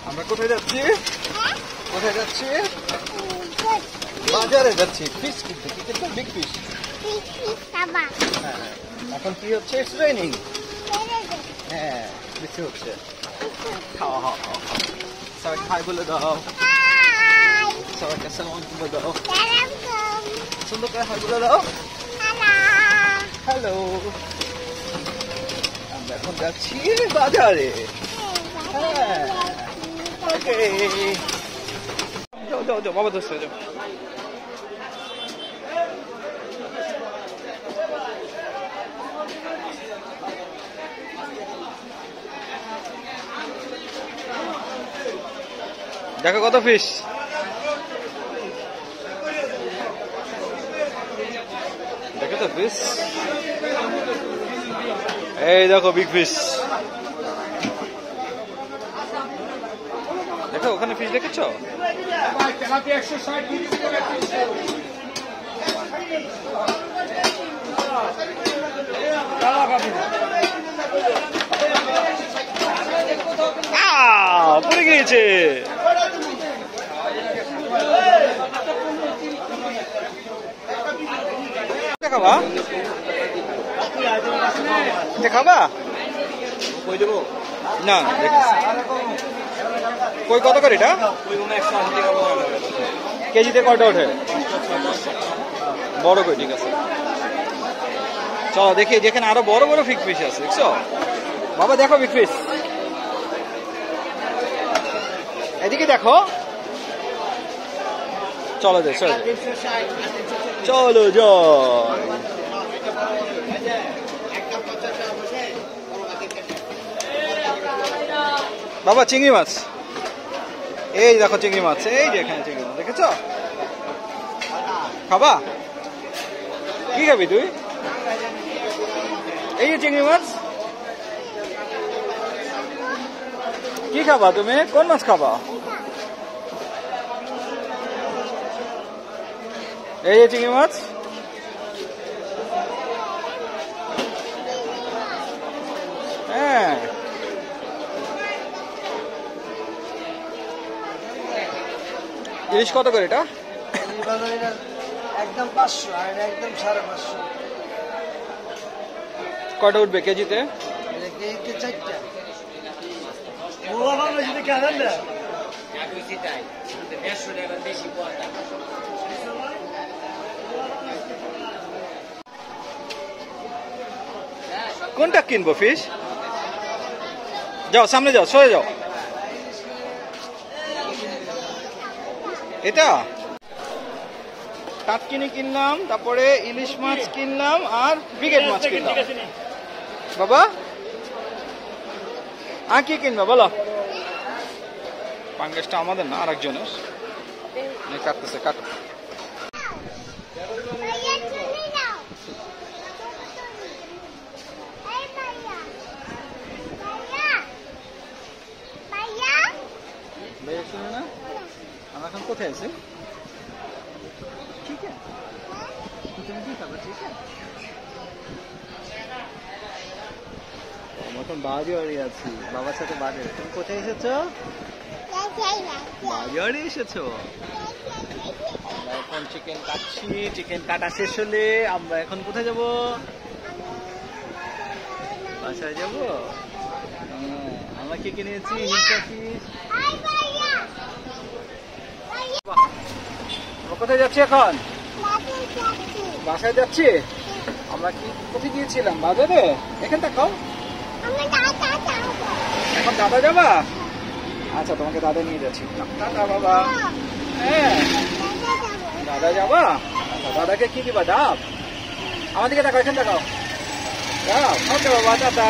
আমরা কোথায় যাচ্ছি? কোথায় যাচ্ছি? বাজারে যাচ্ছি ফিশ কিনতে। কি কিনতে? Big fish. হ্যাঁ, এখন কি হচ্ছে? It's raining. হ্যাঁ, বৃষ্টি হচ্ছে। খাওয়া খাওয়া খাওয়া। সবাই হাই বলে দাও। সবাইকে আসসালামু বলে দাও। সুন্দর করে হাই বলে দাও। হ্যালো। আমরা এখন যাচ্ছি বাজারে। হ্যাঁ, ওকে। যাও যাও যাও, বাবা ধরছে, যাও। দেখো কত ফিশ। দেখো তো ফিশ, এই দেখো বিগ ফিশ। দেখো ওখানে ফিশ দেখেছো? পড়ে গিয়েছে। খাবা? খাবা? না কই কত করে এটা? কেজিতে কয়টা ওঠে? বড় কই? ঠিক আছে, চলো দেখি যেখানে আরো বড় বড় বিগ ফিশ আছে। দেখছো বাবা? দেখো বিগ ফিশ, এদিকে দেখো। চলো দে, চলো চলো যাই। বাবা চিংড়ি মাছ, এই দেখো চিংড়ি মাছ, এই যে এখানে চিংড়ি মাছ দেখেছ? খাবা? কি খাবি তুই? এই যে চিংড়ি মাছ। কি খাবা তুমি? কোন মাছ খাবা? এই যে চিংড়ি মাছ। হ্যাঁ, ইলিশ কত করে এটা? একদম 500 আর একদম 550। কয়টা উঠবে কেজিতে? কেজিতে 4টা। ওরা ভালো যদি কেনেন না। কোনটা কিনবো ফিশ? যাও সামনে যাও, সরে যাও। এটা টাটকিনি কিনলাম, তারপরে ইলিশ মাছ কিনলাম, আর ব্রিগেড মাছ কিনলাম। বাবা আর কি কিনবে বলো? পাঙ্গাসটা আমাদের না, আর একজনের। কাটতেছে, কাট। শুনে না, আমরা এখন কোথায় আছি? ঠিক আছে, তুমি কি খাবে? ঠিক আছে, এখন বাজারে আছি, বাবার সাথে বাজারে। তুমি কোথায় এসেছো? বাজারে এসেছো। আমরা এখন চিকেন কাটছি। চিকেন কাটা শেষ হলে আমরা এখন কোথায় যাব? বাসায় যাব। আমরা কি কিনেছি? কোথায় যাচ্ছি এখন? বাসায় যাচ্ছি। আমরা কি কোথায় গিয়েছিলাম? বাজারে। এখান থেকে এখন দাদা যাবা? আচ্ছা, তোমাকে দাদা নিয়ে যাচ্ছি। দাদা বাবা, হ্যাঁ দাদা যাবা? আচ্ছা, দাদাকে কি দিবা? ডাব? আমাদেরকে দেখাও, এখানে দেখাও। ওকে বাবা, দাদা।